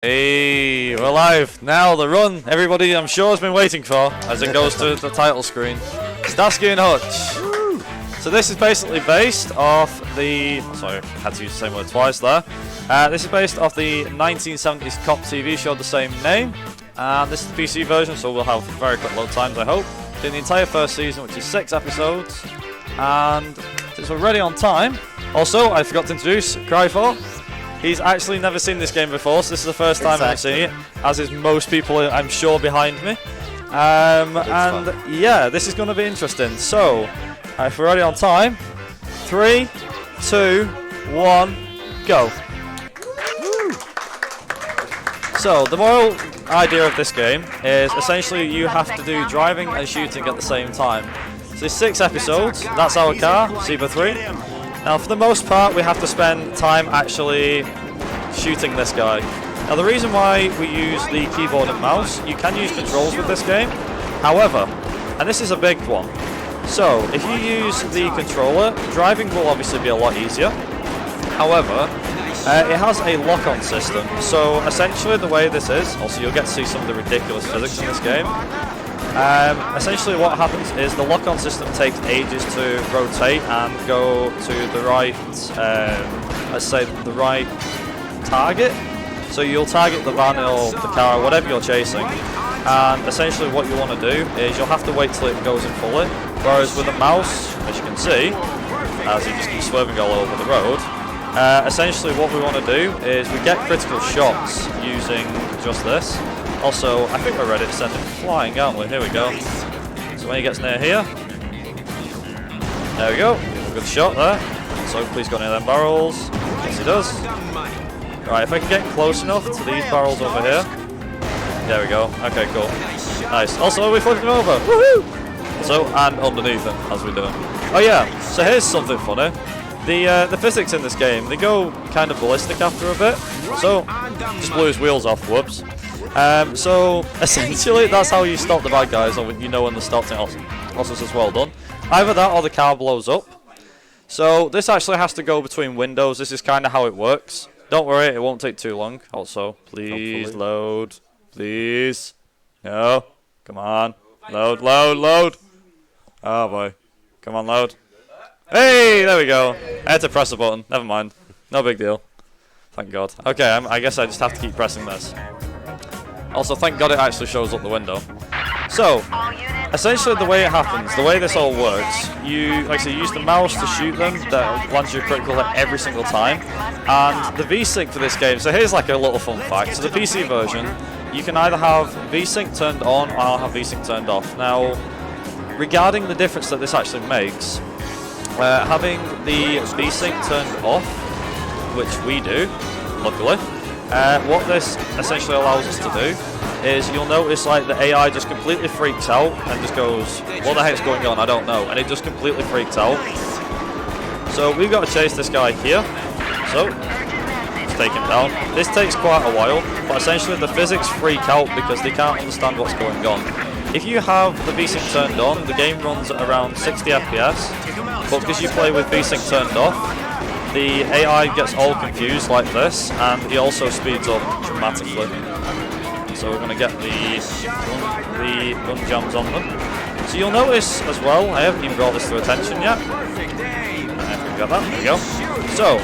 Hey, we're live. Now the run everybody I'm sure has been waiting for as it goes to the title screen. Starsky and Hutch. So this is basically based off the... Sorry, I had to use the same word twice there. This is based off the 1970s cop TV show of the same name. And this is the PC version, so we'll have very quick load times, I hope. Doing the entire first season, which is 6 episodes. And since we're ready on time... Also, I forgot to introduce Cry4. He's actually never seen this game before, so this is the first time I've seen it, as is most people, I'm sure, behind me. And yeah, this is going to be interesting. So, if we're ready on time, 3, 2, 1, go. So, the moral idea of this game is essentially you have to do driving and shooting at the same time. So, there's 6 episodes, that's our car, Zebra 3. Now, for the most part, we have to spend time actually shooting this guy. Now, the reason why we use the keyboard and mouse, you can use controls with this game. However, and this is a big one, so if you use the controller, driving will obviously be a lot easier. However, it has a lock-on system. So essentially the way this is, also you'll get to see some of the ridiculous physics in this game. Essentially what happens is the lock-on system takes ages to rotate and go to the right, let's say the right target. So you'll target the van or the car or whatever you're chasing, and essentially what you want to do is you'll have to wait till it goes in fully, whereas with a mouse, as you can see, as you just keep swerving all over the road, essentially what we want to do is we get critical shots using just this. Also, I think we're ready to send him flying, aren't we? Here we go. So when he gets near here, there we go. Good shot there. So please go near them barrels. Yes, he does. Right, if I can get close enough to these barrels over here. There we go. Okay, cool. Nice. Also, we flipped him over. Woohoo! So, and underneath him as we do. Oh yeah. So here's something funny. The physics in this game, they go kind of ballistic after a bit. So, just blew his wheels off. Whoops. So essentially that's how you stop the bad guys, or you know when they're stopped. It also says well done. Either that or the car blows up. So this actually has to go between windows. This is kind of how it works. Don't worry, it won't take too long. Also, please hopefully. Load. Please. No. Come on. Load, load, load. Oh boy. Come on, load. Hey, there we go. I had to press a button. Never mind. No big deal. Thank God. Okay, I guess I just have to keep pressing this. Also, thank God it actually shows up the window. So, essentially the way it happens, the way this all works, you like I say, use the mouse to shoot them, that lands you a critical hit every single time. And the VSync for this game, so here's like a little fun fact. So the PC version, you can either have VSync turned on or have VSync turned off. Now, regarding the difference that this actually makes, having the VSync turned off, which we do, luckily, what this essentially allows us to do is you'll notice like the AI just completely freaks out and just goes, what the heck's going on, I don't know, and it just completely freaks out. So we've got to chase this guy here, so let's take him down. This takes quite a while, but essentially the physics freak out because they can't understand what's going on. If you have the VSync turned on, the game runs at around 60 FPS, but because you play with VSync turned off, the AI gets all confused like this, and he also speeds up dramatically. So we're going to get the gun jams on them. So you'll notice as well, I haven't even brought this to attention yet. We got that, there we go. So,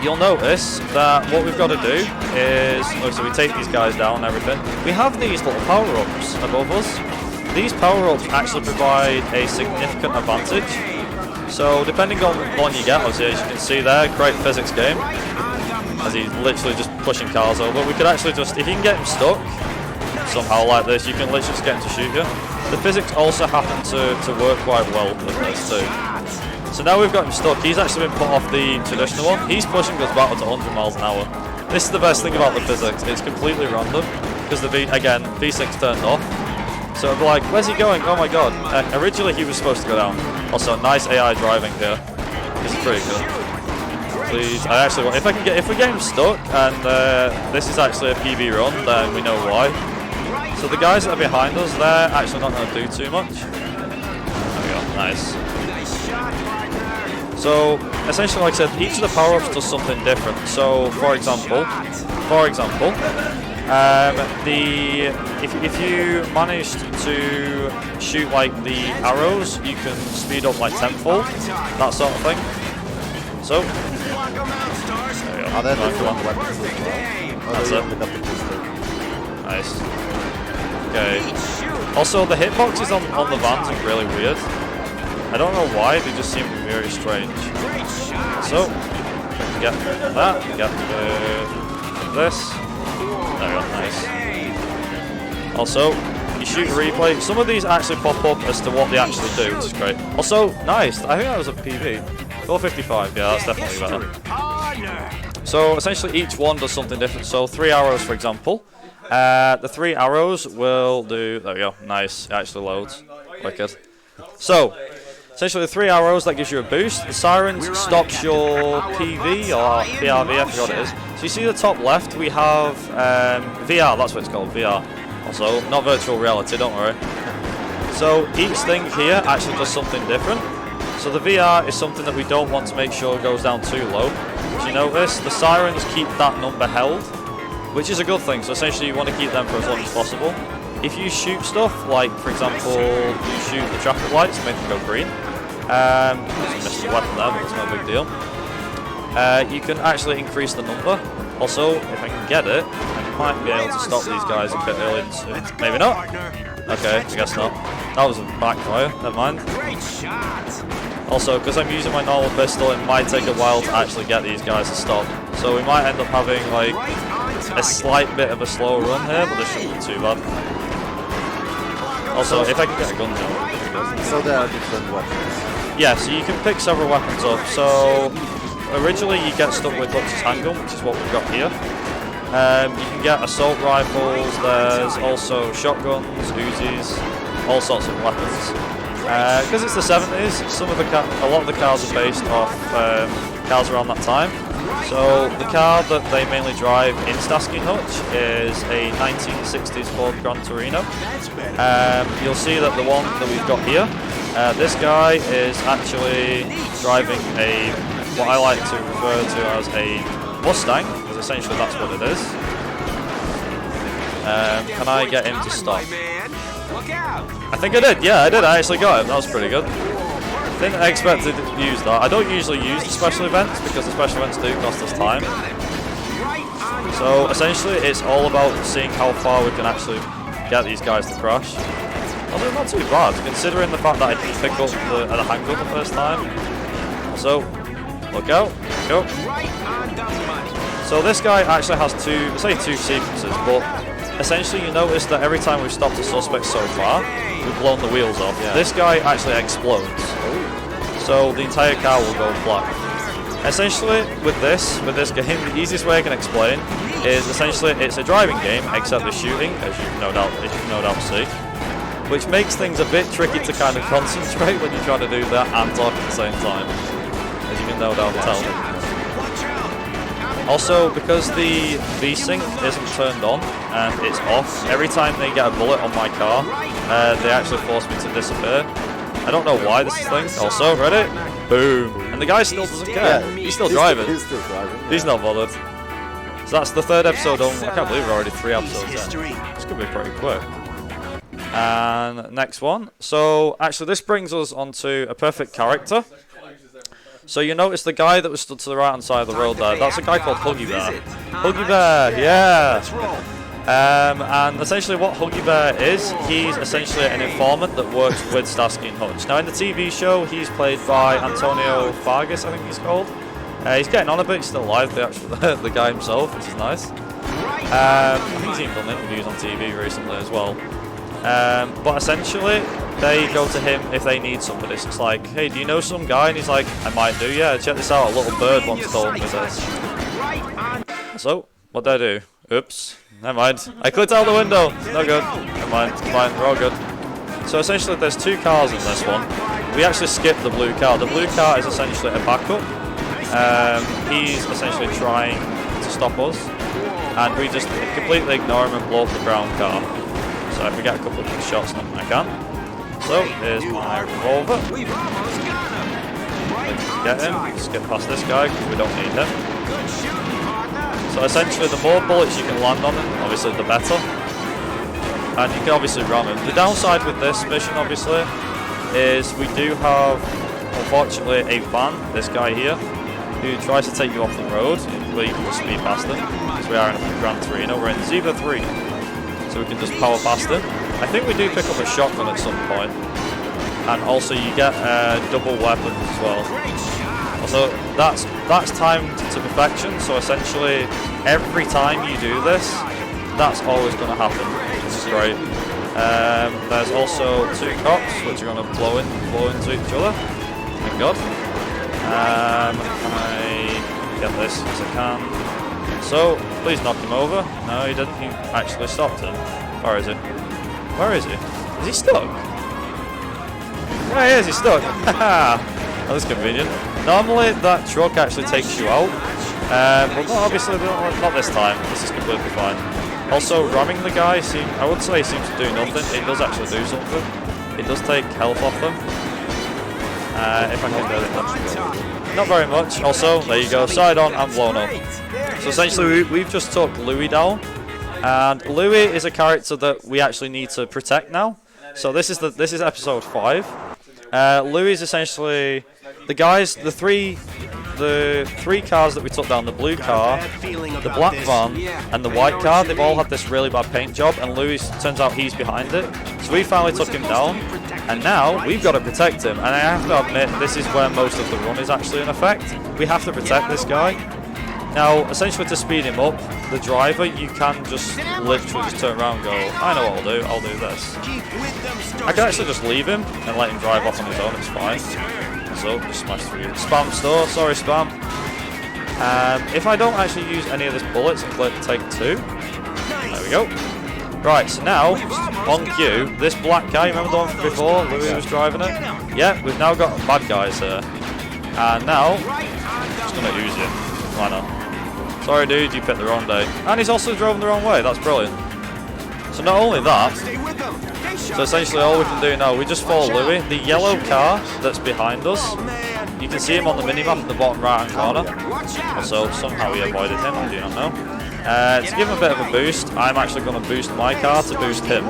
you'll notice that what we've got to do is, so we take these guys down and everything. We have these little power-ups above us. These power-ups actually provide a significant advantage. So depending on the one you get, obviously as you can see there, great physics game, as he's literally just pushing cars over. We could actually just, if you can get him stuck, somehow like this, you can literally just get him to shoot you. The physics also happen to work quite well with this too. So now we've got him stuck, he's actually been put off the traditional one. He's pushing us back to 100 miles an hour. This is the best thing about the physics, it's completely random, because the V6's turned off. So it'll be like, where's he going? Oh my god. Originally he was supposed to go down. Also, nice AI driving here. This is pretty good. Please, I actually want, if we get him stuck, and this is actually a PB run, then we know why. So the guys that are behind us, they're actually not going to do too much. There we go, nice. So essentially, like I said, each of the power-ups does something different. So for example, if you managed to shoot like the arrows, you can speed up like tenfold, that sort of thing. So there we go. Oh, that's it. Nice. Okay. Also, the hitboxes on the vans are really weird. I don't know why, they just seem very strange. So, get that, get this. There we go, nice. Also, you shoot a replay. Some of these actually pop up as to what they actually do, which is great. Also, nice, I think that was a PB. 455, yeah, that's definitely better. So, essentially each one does something different. So, 3 arrows, for example. The 3 arrows will do, there we go, nice, it actually loads. Wicked. So, essentially the 3 arrows, that gives you a boost. The sirens stops your PV or PRV, I forgot what it is. So you see the top left, we have VR, that's what it's called, VR. Also, not virtual reality, don't worry. So each thing here actually does something different. So the VR is something that we don't want to make sure goes down too low. As you notice, the sirens keep that number held, which is a good thing. So essentially you want to keep them for as long as possible. If you shoot stuff, like for example, you shoot the traffic lights to make them go green, you missed the weapon there, but it's no big deal. You can actually increase the number. Also, if I can get it, I might be able to stop these guys a bit earlier than soon. Maybe not? Okay, I guess not. That was a backfire, never mind. Also, because I'm using my normal pistol, it might take a while to actually get these guys to stop. So we might end up having like a slight bit of a slow run here, but this shouldn't be too bad. Also, if I can get a gun jump. So there are different weapons. Yeah, so you can pick several weapons up. So originally you get stuck with Hutch's handgun, which is what we've got here. You can get assault rifles, there's also shotguns, Uzis, all sorts of weapons. Because it's the 70s, a lot of the cars are based off cars around that time. So the car that they mainly drive in Starsky and Hutch is a 1960s Ford Gran Torino. You'll see that the one that we've got here, this guy is actually driving what I like to refer to as a Mustang, because essentially that's what it is. Can I get him to stop? I think I did, yeah I did, I actually got him, that was pretty good. Didn't expect to use that. I don't usually use the special events because the special events do cost us time. So essentially it's all about seeing how far we can actually get these guys to crash. Although not too bad, considering the fact that I didn't pick up the handgun the first time. So, look out, go. So this guy actually has two sequences, but essentially you notice that every time we've stopped a suspect so far, we've blown the wheels off. Yeah. This guy actually explodes. So the entire car will go flat. Essentially, with this game, the easiest way I can explain is essentially it's a driving game, except the shooting, as you no doubt see, which makes things a bit tricky to kind of concentrate when you're trying to do that and talk at the same time, as you can no doubt tell. Also, because the V-Sync isn't turned on and it's off, every time they get a bullet on my car, they actually force me to disappear. I don't know why this is thing. Also, ready? Boom. And the guy still doesn't care. Yeah, he's still driving. He's still driving. Yeah. He's not bothered. So that's the 3rd episode on. I can't believe we're already 3 episodes in. This could be pretty quick. And next one. So actually this brings us onto a perfect character. So you notice the guy that was stood to the right hand side of the road there, that's a guy called Huggy Bear. Huggy Bear, yeah! And essentially what Huggy Bear is, he's essentially an informant that works with Starsky and Hutch. Now in the TV show, he's played by Antonio Fargas, I think he's called. He's getting on a bit, he's still alive, the guy himself, which is nice. I think he's even done interviews on TV recently as well. But essentially, they go to him if they need somebody. So it's like, hey, do you know some guy? And he's like, I might do, yeah, check this out, a little bird once told me this. So, what did I do? Oops, never mind. I clicked out the window, no good. Never mind, fine, we're all good. So essentially, there's 2 cars in this one. We actually skipped the blue car. The blue car is essentially a backup. He's essentially trying to stop us. And we just completely ignore him and blow up the brown car. So if we get a couple of shots on, I can. So here's my revolver. get him. Skip past this guy because we don't need him. So essentially, the more bullets you can land on him, obviously the better. And you can obviously ram him. The downside with this mission, obviously, is we do have, unfortunately, a van, this guy here, who tries to take you off the road, where you can just speed past him. So we are in a Gran Torino, we're in Zebra 3, so we can just power past him. I think we do pick up a shotgun at some point, and also you get double weapons as well. So that's timed to perfection, so essentially every time you do this, that's always going to happen, which is great. There's also 2 cops, which are going to blow into each other. Thank God. Can I get this? Yes, I can. So, please knock him over. No, he didn't. He actually stopped him. Where is he? Where is he? Is he stuck? There he is, he's stuck. That's convenient. Normally, that truck actually takes you out. But obviously, not this time. This is completely fine. Also, ramming the guy, I would say, seems to do nothing. It does actually do something. It does take health off them. If I can do it, not very much. Also, there you go, side on and blown up. So essentially, we've just took Louis down, and Louis is a character that we actually need to protect now. So this is episode 5. Louis is essentially the three cars that we took down, the blue car, the black van, and the white car. They've all had this really bad paint job, and Louis, turns out he's behind it. So we finally took him down, and now we've got to protect him. And I have to admit, this is where most of the run is actually in effect. We have to protect this guy. Now, essentially to speed him up, the driver, you can just literally just turn around and go, I know what I'll do this. I can actually just leave him and let him drive off on his own, it's fine. So, just smash through. Spam store, sorry spam. If I don't actually use any of this bullets and click take 2, there we go. Right, so now, on cue, this black guy, remember the one from before, Louis was driving it? Yeah, we've now got bad guys here. And now, I'm just going to use you. Why not? Sorry dude, you picked the wrong day. And he's also driving the wrong way, that's brilliant. So not only that, so essentially all we can do now, we just follow Louis. The yellow car that's behind us, you can see him on the minimap in the bottom right hand corner. Also, somehow we avoided him, I do not know. To give him a bit of a boost, I'm actually going to boost my car to boost him.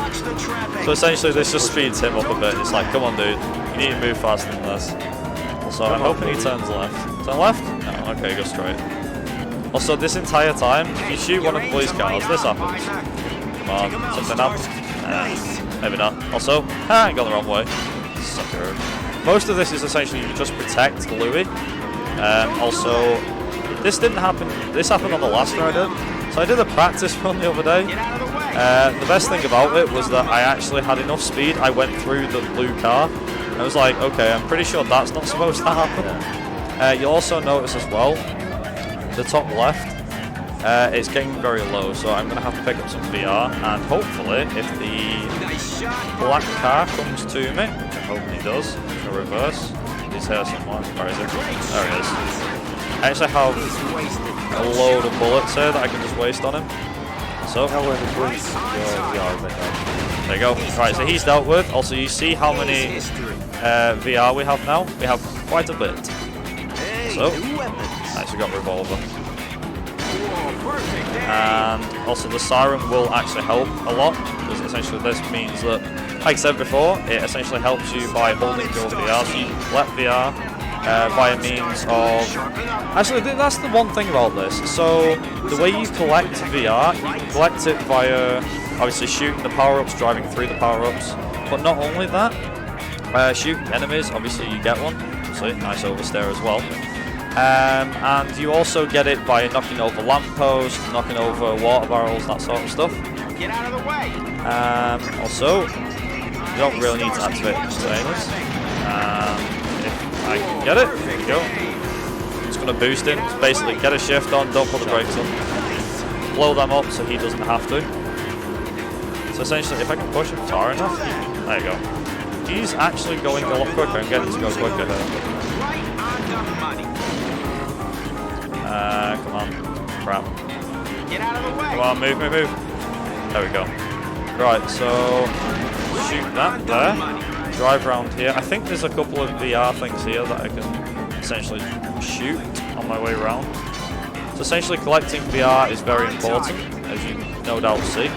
So essentially this just speeds him up a bit. It's like, come on dude, you need to move faster than this. Also, I'm hoping he turns left. Turn left? No, okay, go straight. Also, this entire time, if you shoot one of the police cars, this happens. Come on, something happens. Maybe not. Also, I got the wrong way. Sucker. Most of this is essentially you just protect Louis. Also, this didn't happen. This happened on the last run I did. So I did a practice run the other day. The best thing about it was that I actually had enough speed. I went through the blue car. I was like, okay, I'm pretty sure that's not supposed to happen. You'll also notice as well, the top left, it's getting very low, so I'm going to have to pick up some VR, and hopefully, if the black car comes to me, which I'm hoping he does, in the reverse, he's here somewhere, where is it? There he is. I actually have a load of bullets here that I can just waste on him. So, there you go. Right, so he's dealt with. Also, you see how many VR we have now? We have quite a bit. So, nice, we got revolver. And also the siren will actually help a lot, because essentially this means that, like I said before, it essentially helps you by holding your VR, so you can collect VR by means of... Actually, that's the one thing about this. So, the way you collect VR, you can collect it via, obviously, shooting the power-ups, driving through the power-ups, but not only that, shooting enemies, obviously you get one, see, nice oversteer as well. And you also get it by knocking over lampposts, knocking over water barrels, that sort of stuff. Get out of the way. Also, you don't really need to activate the containers. If I can get it, there you go. I'm just going to boost him, just basically get a shift on, don't put the brakes on. Blow them up so he doesn't have to. So essentially, if I can push him far enough, there you go. He's actually going a lot quicker and getting to go quicker here. Come on. Crap. Get out of the way. Come on, move. There we go. Right, so shoot that there. Drive around here. I think there's a couple of VR things here that I can essentially shoot on my way around. So essentially collecting VR is very important, as you no doubt see.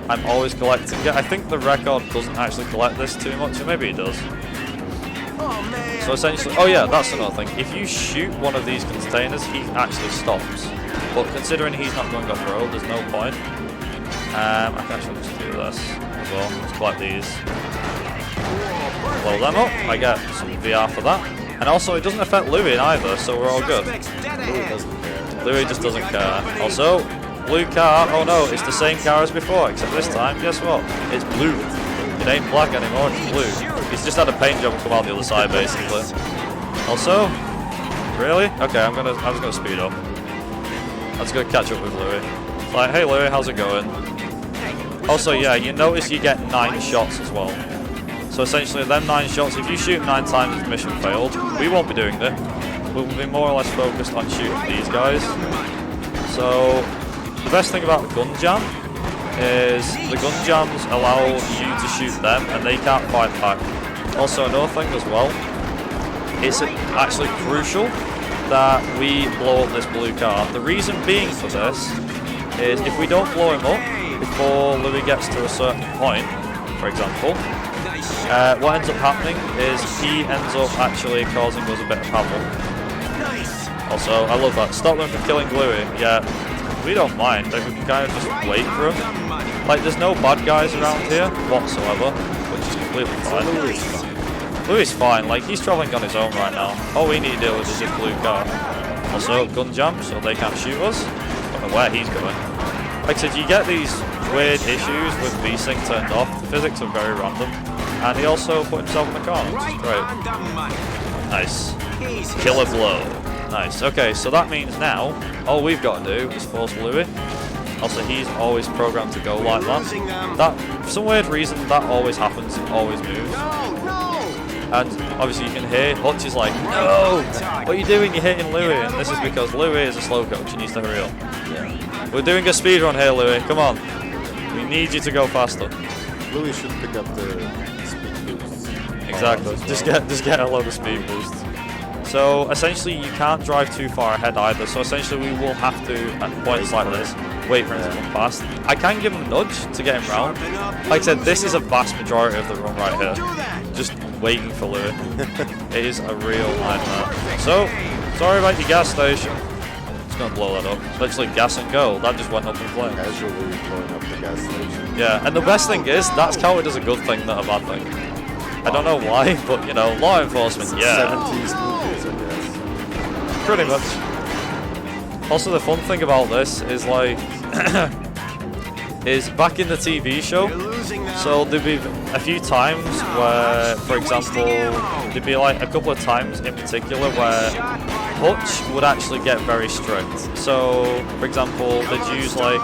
I'm always collecting it. I think the record doesn't actually collect this too much, or maybe it does. So essentially, oh yeah, that's another thing. If you shoot one of these containers, he actually stops. But considering he's not going off road, there's no point. I can actually just do this as well. Let's collect these. Blow them up. I get some VR for that. And also, it doesn't affect Louis either, so we're all good. Louis doesn't care. Louis just doesn't care. Also, blue car. Oh no, it's the same car as before, except this time, guess what? It's blue. It ain't black anymore, it's blue. He's just had a paint job come out the other side, basically. Also, really? Okay, I'm just gonna speed up. Let's go catch up with Louis. Like, hey Louis, how's it going? Also, yeah, you notice you get 9 shots as well. So essentially, them 9 shots, if you shoot 9 times, the mission failed. We won't be doing that. We'll be more or less focused on shooting these guys. So, the best thing about the gun jam is the gun jams allow you to shoot them and they can't fight back. Also, another thing as well, it's actually crucial that we blow up this blue car. The reason being for this is if we don't blow him up before Louis gets to a certain point, for example, what ends up happening is he ends up actually causing us a bit of trouble. Also, I love that. Stop them from killing Louis. Yeah, we don't mind. Like, we can kind of just wait for him. Like, there's no bad guys around here whatsoever, which is completely fine. Louis is fine. Like, he's traveling on his own right now. All we need to deal with is this blue car. Also, gun jam, so they can't shoot us. Don't know where he's going. Like I said, you get these weird issues with V-Sync turned off. The physics are very random. And he also put himself in the car, which is great. Nice. Killer blow. Nice. Okay, so that means now, all we've got to do is force Louis. Also, he's always programmed to go like that. That, for some weird reason, that always happens. It always moves. And obviously you can hear Hutch is like, no! What are you doing? You're hitting Louis. And this is because Louis is a slow coach. He needs to hurry up. Yeah. We're doing a speed run here, Louis. Come on. We need you to go faster. Louis should pick up the speed boosts. Exactly. Just get a load of speed boosts. So essentially you can't drive too far ahead either. So essentially we will have to, at points like this, wait for him to come past. I can give him a nudge to get him round. Like I said, this is a vast majority of the run right here. Just waiting for Louis. It is a real nightmare. So, sorry about your gas station. Just gonna blow that up. Literally gas and go. That just went up in flames. Casually blowing up the gas station. Yeah, and the best thing is, that's counted as a good thing, not a bad thing. I don't know why, but you know, law enforcement, yeah. 70s movies, I guess. Pretty much. Also, the fun thing about this is like, is back in the TV show, so there'd be a few times where, for example, there'd be like a couple of times in particular where Hutch would actually get very strict. So, for example, they'd use like,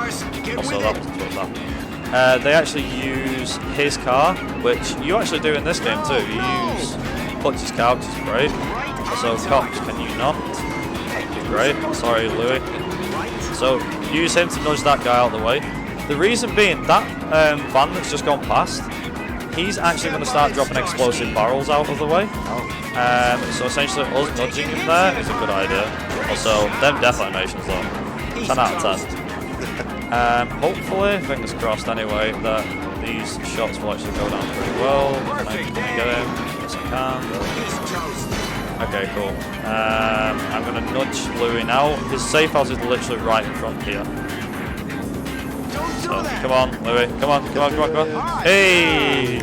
also that wasn't supposed to happen. They actually use his car, which you actually do in this game too. You use Hutch's car, which is great. Also, cops, can you not? Great. Sorry, Louis. So, use him to nudge that guy out of the way. The reason being, that van that's just gone past, he's actually going to start dropping explosive barrels out of the way. So essentially, us nudging him there is a good idea. Also, them death animations though, 10 out of 10. Hopefully, fingers crossed anyway, that these shots will actually go down pretty well. Can I get him? Yes, I can. Okay, cool. I'm going to nudge Louis now. His safe house is literally right in front here. So, come on, Louis. Come on. Hey!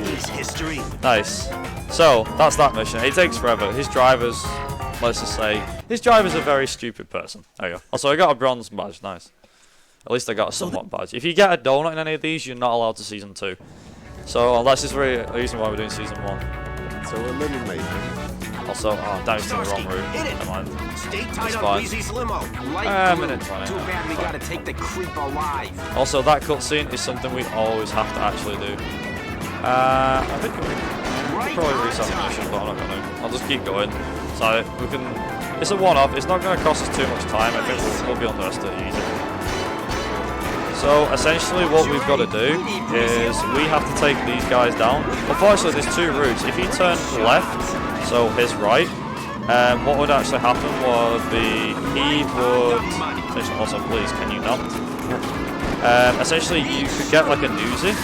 Nice. So, that's that mission. It takes forever. His drivers, let's just say, his driver's a very stupid person. There you go. Also, I got a bronze badge. Nice. At least I got a somewhat badge. If you get a donut in any of these, you're not allowed to season 2. So, that's just the reason why we're doing season 1. So, eliminate him. Also, oh, damn, it's in the wrong route. Never mind. It's fine. Minute 20. Also, that cutscene is something we always have to actually do. I think we could probably reset the mission, but I'm not going to. I'll just keep going. So, we can. It's a one-off. It's not going to cost us too much time. I think we'll be on the rest of it easy. So, essentially, what we've got to do is we have to take these guys down. Unfortunately, there's 2 routes. If you turn left, so his right, what would actually happen would be he would... Also, please, can you not? Essentially, you could get like a newsie.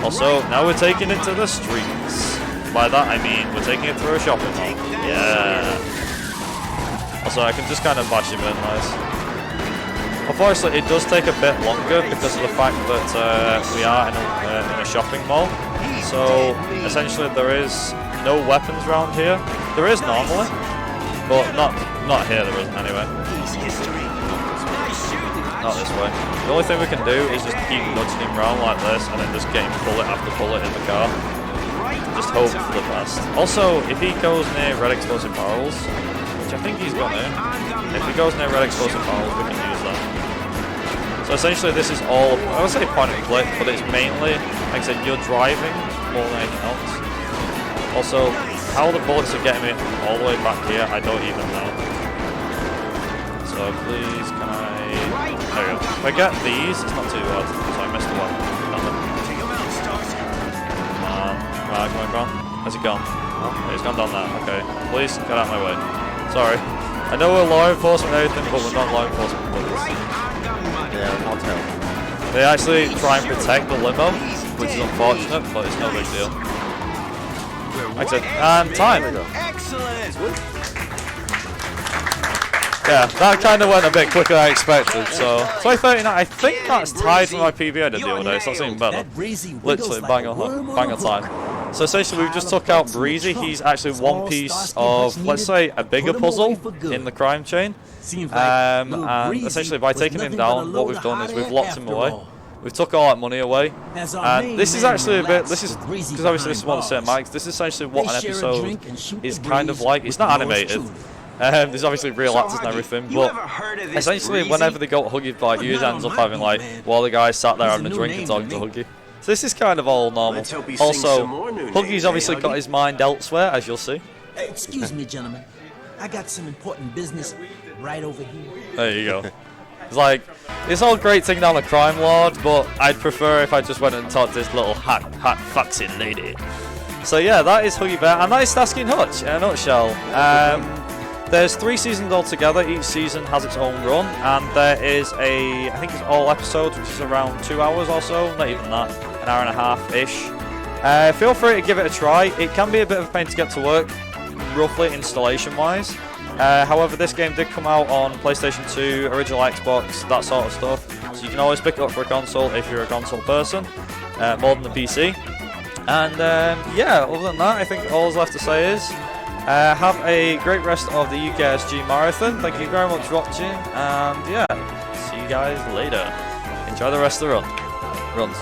Also, now we're taking it to the streets. By that, I mean we're taking it through a shopping mall. Yeah. Also, I can just kind of bash him in, nice. Unfortunately, it does take a bit longer because of the fact that we are in a shopping mall. So, essentially, there is no weapons around here. There is normally, but not here. There isn't anyway. Not this way. The only thing we can do is just keep nudging him around like this, and then just getting bullet after bullet in the car. Just hope for the best. Also, if he goes near red explosive barrels, which I think he's gonna, if he goes near red explosive barrels, we can use that. So essentially, this is all, I would say point and click, but it's mainly, like I said, you're driving more than anything else. Also, how the bullets are getting me all the way back here, I don't even know. So please, can I... There we go. If I get these, it's not too bad. So I missed the one. Right, come on. Has he gone? Oh, he's gone down there. Okay. Please, get out of my way. Sorry. I know we're law enforcement and everything, but we're not law enforcement police. Yeah, I'll tell. They actually try and protect the limo, which is unfortunate, but it's no big deal. Like I said, and time. Excellent. Yeah, that kind of went a bit quicker than I expected, so 39, I think that's tied to my PB I did the other day, so that's even better. Literally, bang on time. So essentially we've just took out Breezy. He's actually one piece of, let's say, a bigger puzzle in the crime chain. And essentially by taking him down, what we've done is we've locked him away. We've took all that money away. And this is actually a bit, this is, because obviously this is one of the cinematics, this is essentially what an episode is kind of like. It's not animated. There's obviously real actors and everything, but essentially whenever they go to Huggy fight, you ends up having like, while the guy sat there having a drink and talking to Huggy. So this is kind of all normal. Also, Huggy's obviously got his mind elsewhere, as you'll see. Excuse me, gentlemen. I got some important business right over here. There you go. It's like, it's all great taking down a crime lord, but I'd prefer if I just went and talked to this little hot foxy lady. So yeah, that is Huggy Bear, and that is Starsky and Hutch in a nutshell. There's 3 seasons altogether. Each season has its own run, and there is I think it's all episodes, which is around 2 hours or so, not even that, an hour and a half-ish. Feel free to give it a try. It can be a bit of a pain to get to work, roughly installation-wise. However, this game did come out on PlayStation 2, original Xbox, that sort of stuff, so you can always pick it up for a console if you're a console person, more than the PC. And yeah, other than that, I think all that's left to say is, have a great rest of the UKSG Marathon. Thank you very much for watching, and yeah, see you guys later. Enjoy the rest of the runs.